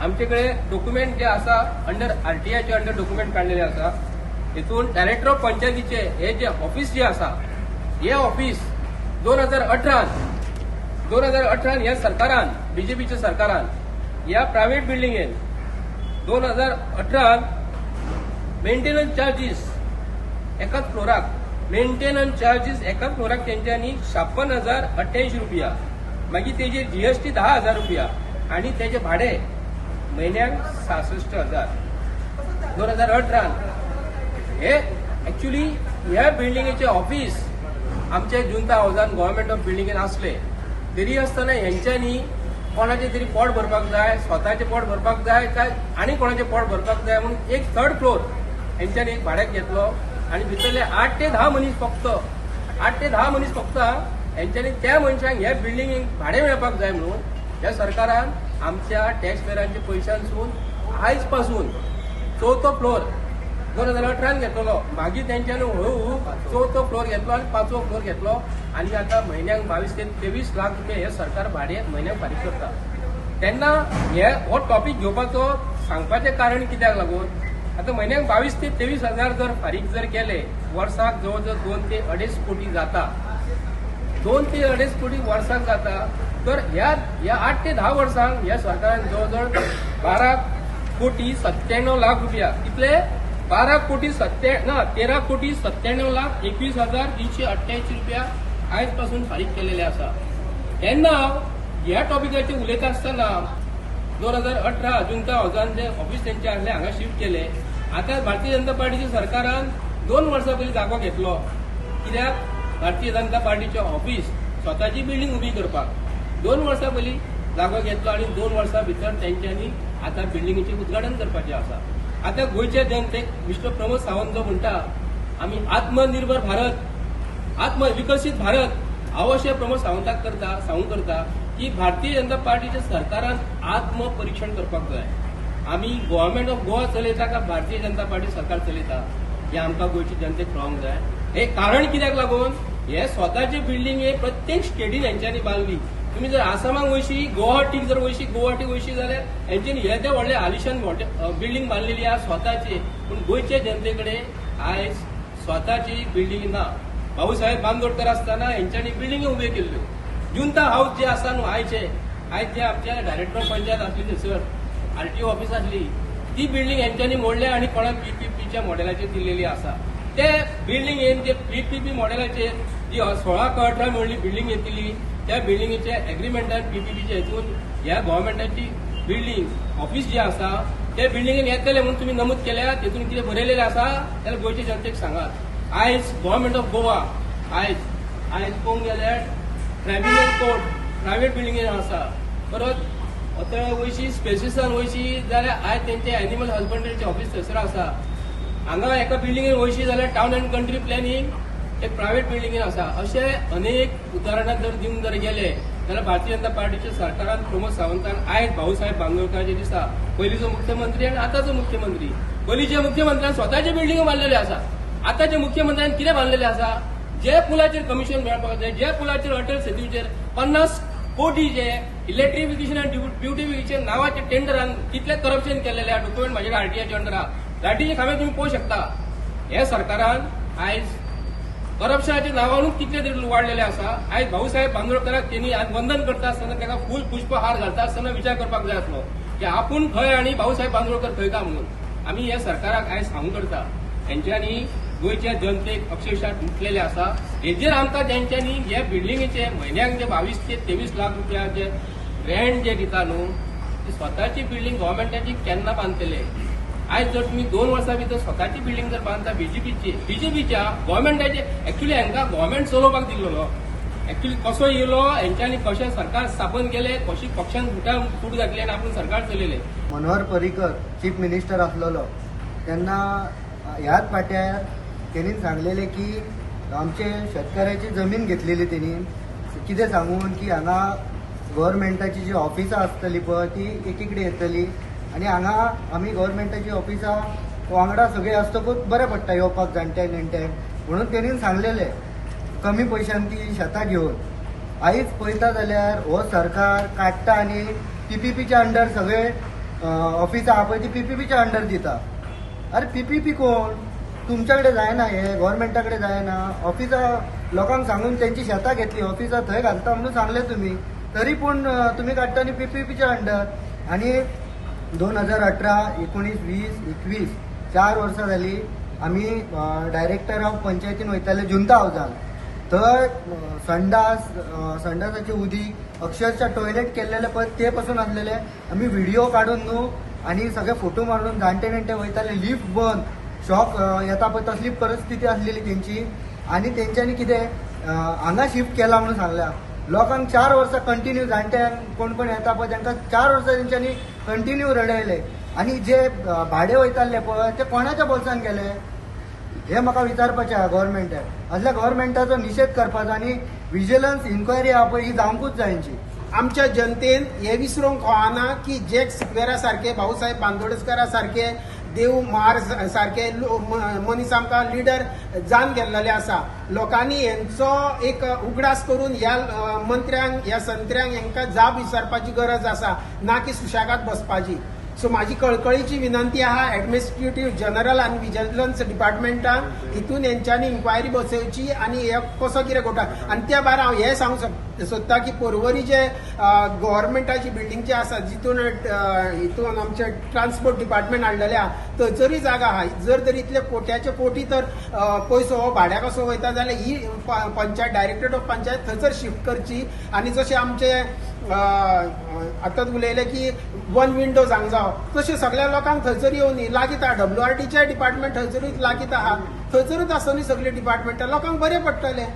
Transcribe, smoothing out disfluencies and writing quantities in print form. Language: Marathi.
आमच्याकडे डॉक्युमेंट जे आसा अंडर आरटीआयचे अंडर डॉक्युमेंट काढलेले आसा. हितून डायरेक्टर ऑफ पंचायतीचे हे जे ऑफिस जे आसा हे ऑफिस 2018 ह्या सरकारान बीजेपीच्या सरकारान ह्या प्रायव्हेट बिल्डिंगेन 2018 मेंटेनन्स चार्जीस एकाच फ्लोराक एकाच फ्लोराक तेंच्यांनी 56,088 रुपया, मागीर तेजे जीएसटी 10,000 रुपया आणि तेजे भाडे म्हयन्याक 66,000. 2018 हे एक्च्युली ह्या बिल्डिंगेचे ऑफिस आमच्या जुंता हाऊसान गव्हर्नमेंट ऑफ बिल्डिंगेन असले तरी आसतना हेंच्यांनी कोणाचे तरी पोट भरपाक जाय, स्वताचे पोट भरपाक जाय काय आनी कोणाचे पोट भरपाक जाय म्हणून एक 3rd फ्लोर हेंच्यांनी एक भाड्याक घेतलो आणि भितरले 8 ते 10 मनीस फक्त हेंच्यांनी त्या मनशांक ह्या बिल्डिंगेक भाडे मेळपाक जाय म्हणून ह्या सरकारान आमच्या टॅक्स पेयरांच्या पयशांसून आयज पासून 4थो फ्लोर 2018 घेतलो, मागीर तेंच्यानी हळूहळू 4थो फ्लोर घेतलो आणि 5वो फ्लोर घेतलो आणि आता म्हयन्याक 22 ते 23 लाख रुपया हे सरकार भाडे म्हयन्याक फारीक करता. तेन्ना हो टॉपिक घेवपाचो सांगपाचें कारण कित्याक लागून आता म्हयन्याक 22 ते 23 हजार जर फारीक जर केले वर्साक जवळ 2 ते 2.5 कोटी जाता. 2 ते 2.5 कोटी वर्साक जाता तर ह्या 8 ते 10 वर्सांक ह्या सरकारान जवळ 12 कोटी 97 लाख रुपया कितले 13 कोटी 97 लाख 21,388 रुपया आयज पासून फारीक केलेले आसा. तेन्ना ह्या टॉपिकाचेर उलयता आसतना 2018 जुंता हाऊसान जे ऑफिस तेंचे आसले हांगा शिफ्ट केले. आता भारतीय जनता पार्टीच्या सरकारान 2 वर्सां पयलीं जागो घेतलो कित्याक भारतीय जनता पार्टीचे ऑफिस स्वताची बिल्डिंग उबी करपाक 2 वर्सां पयलीं जागो घेतलो आणि 2 वर्सां भितर तेंच्यांनी आता बिल्डिंगेचें उद्घाटन करपाचें आसा. आता गोयच्या जनतेक मिस्टर प्रमोद सावंत जो म्हणटा आमी आत्मनिर्भर भारत आत्मविकसीत भारत अवश्य प्रमोद सावंताक सांगूंक करता की भारतीय जनता पार्टीच्या सरकारान आत्मपरीक्षण करपाक जाय. आमी गव्हर्नमेंट ऑफ गोवा चलयता काय भारतीय जनता पार्टी सरकार चलयता हे आमकां गोयची जनतेक कळोंक जाय. हे कारण कित्याक लागून हे स्वताची बिल्डिंग हे प्रत्येक स्टेटीन हेंच्यांनी बांदली. तुम्ही जर आसामाक वयशी गुवाहाटीक जर वयशी जाल्यार हेंच्यांनी हे ते व्हडले आलिशान बिल्डिंग बांदलेली आहा स्वताची. पूण गोयचे जनतेकडे आयज स्वताची बिल्डिंग ना. भाऊसाहेब बांदोडकर आसतना हेंच्यांनी बिल्डिंग उबे केल्ल्यो. जुंता हाऊस जे आसा न्हू आयज जे आमच्या डायरेक्टर ऑफ पंचायत आसली थंयसर आरटीओ ऑफिस आसली ती बिल्डिंग हेंच्यांनी मोडल्या आणि कोणाक पीपीपीच्या मॉडेलाचेर दिलेली आसा. ते बिल्डिंगेन जे पीपीपी मॉडेलाचेर जी 16 क 18 म्हणली बिल्डिंग येतली त्या बिल्डिंगेच्या एग्रीमेंटान पीपीपीच्या हेतून ह्या गव्हर्नमेंटाची बिल्डिंग ऑफिस जे आसा ते बिल्डिंगेन येतले म्हणून तुम्ही नमूद केल्या तेतून कितें बरयलेलें आसा जाल्यार गोंयच्या जनतेक सांगात. आयज गव्हर्नमेंट ऑफ गोवा आयज पळोवंक गेल्यार ट्रायब्युनल कोर्ट प्रायव्हेट बिल्डिंगेन आसा. परत अतळ वयशी स्पेसिसान वयशी जाल्यार आयज तेंचे एनिमल हजबंडरीचे ऑफिस थंयसर आसा. हांगा एका बिल्डिंगेन वयशी जाल्यार टावन अँड कंट्री प्लॅनिंग एक प्रायव्हेट बिल्डिंगेन आसा. अशे अनेक उदाहरणां जर दिवन जर गेले जाल्यार भारतीय जनता पार्टीच्या सरकारान प्रमोद सावंतान आयज भाऊसाहेब बांदोडकराचे दिसा पयलींचो मुख्यमंत्री आणि आताचो मुख्यमंत्री पयलींच्या मुख्यमंत्र्यान स्वताचे बिल्डिंग बांदलेले आसा. आताच्या मुख्यमंत्र्यान कितें बांदलेले आसा जे पुलाचेर कमिशन मेळपाक जाय जे पुलाचेर अटल सेतूचेर 50 कोटी जे इलेक्ट्रिफिकेशन आनी ब्युटिफिकेशन नावाचे टेंडरान कितले करप्शन केलेले आहा. डॉक्युमेंट म्हाजे आरटीआयचे अंडर आहा. राटीचे खांबे तुम्ही पळोवंक शकता. हे सरकारान आयज करप्शनाच्या नावावरून कितले तरी वाडलेले आसा. आयज भाऊसाहेब बांदोडकराक त्यांनी आज वंदन करता आसतना ताका फूल पुष्पहार घालता आसतना विचार करपाक जाय आसलो की आपूण खंय आणि भाऊसाहेब बांदोडकर खंय का म्हणून. आमी ह्या सरकाराक आयज सांगूंक करता हेंच्यांनी गोयच्या जनतेक अक्षरशः लुटलेले आसा. हेजेर आमकां तेंच्यांनी ह्या बिल्डिंगेचे म्हयन्याक जे 22 ते 23 लाख रुपया जे रेंट जे दिता न्हू ती स्वताची बिल्डिंग गव्हर्नमेंटाची केन्ना बांदतले. आयज जर तुम्ही 2 वर्सां भितर स्वताची बिल्डिंग जर बांदता बीजेपीच्या गव्हर्नमेंटाचे एक्च्युली हांकां गव्हर्नमेंट चलोवपाक दिल्लो एक्च्युली कसो येयलो हेंच्यांनी कशें सरकार स्थापन केले कशी पक्षान फूट घातली आनी आपूण सरकार चलयले. मनोहर पर्रीकर चीफ मिनिस्टर आसलेलो तेन्ना ह्याच फाट्यार तेणी सांगलेले की आमचे शेतकऱ्याची जमीन घेतलेली तेणी कितें सांगून की हांगा गव्हर्नमेंटाची जी ऑफिसां आसतली पळय ती एकीकडे येतली आणि हांगा आमी गव्हर्नमेंटाची ऑफिसां वांगडा सगळे आसतकूच बरें पडटा येवपाक जाणट्यांक नेणट्यांक म्हणून तेणी सांगलेले कमी पयशांनी ती शेतां घेवन. आयज पळयता जाल्यार हो सरकार काडटा आनी पीपीपीच्या अंडर सगळे ऑफिस आहा पळय ती PPPच्या अंडर दिता. अरे PPP कोण? तुमच्याकडे जायना, हे गव्हर्नमेंटाकडे जायना. ऑफिसा लोकांक सांगून त्यांची शेतां घेतली, ऑफिसा थंय घालता म्हणून सांगले तुम्ही, तरी पूण तुम्ही काडटा आनी PPPच्या अंडर. आणि 2018, 19, 20, 21 4 वर्सां जाली आमी डायरेक्टर ऑफ पंचायतीन वयताले जुंता हावजान. थंय संडासाचे उदीक अक्षरशः टॉयलेट केल्लेले पळय ते पासून आसलेले. आमी व्हिडिओ काडून न्हू आनी सगळे फोटो मारून जाणटे नेणटे वयताले, लिफ्ट बंद, शॉक येता पळय तसली परिस्थिती आसलेली तेंची. आनी तेंच्यांनी कितें हांगा शिफ्ट केला म्हणून सांगल्या. लोकांक 4 वर्सां कंटिन्यू जाणट्यांक कोण कोण येता पळय तांकां 4 वर्सां तेंच्यांनी कंटिन्यू रडयले. आनी जे भाडे वयताले पळय ते कोणाच्या बोल्सान गेले हे म्हाका विचारपाचें आहा गव्हर्नमेंटाक. असल्या गव्हर्नमेंटाचो निशेध करपाचो आनी विजिलन्स इन्क्वायरी आहा पळय ही जावंकूच जायची. आमच्या जनतेन हे विसरूंक कळना की जॅक सिक्वेरा सारखे, भाऊसाहेब बांदोडकरा सारखे, देव महार सारखे मनीस आमकां लिडर जावन गेल्लेले आसा. लोकांनी हेंचो एक उगडास करून ह्या मंत्र्यांक, ह्या संत्र्यांक हेंकां जाप विचारपाची गरज आसा, ना की सुशेगाद बसपाची. सो माझी कळकळीची विनंती आहा एडमिनिस्ट्रेटिव्ह जनरल आनी विजिलन्स डिपार्टमेंटान हितून हेंच्यांनी इन्क्वायरी बसोवची आनी हे कसो कितें घोटाळो. आनी त्या भायर हांव हें सांगूंक सोदता की पर्वरी जे गव्हर्नमेंटाची बिल्डींग जी आसा जितून हितून आमचे ट्रान्सपोर्ट डिपार्टमेंट हाडलेले आहा थंयसरूय जागा आहा. जर तर इतले कोट्याचे कोटी तर पयसो हो भाड्याक कसो वयता जाल्यार ही पंचायत, डायरेक्टरेट ऑफ पंचायत थंयसर शिफ्ट करची. आनी जशें आमचे आतां उलयले की 1 विंडो जावंक जावो, तशें सगळ्या लोकांक थंयसर येवनी लागीत आहा. WRTचे डिपार्टमेंट थंयसरूच लागीत आहा, थंयसरूच आसनी सगळे डिपार्टमेंट, लोकांक बरें पडटलें.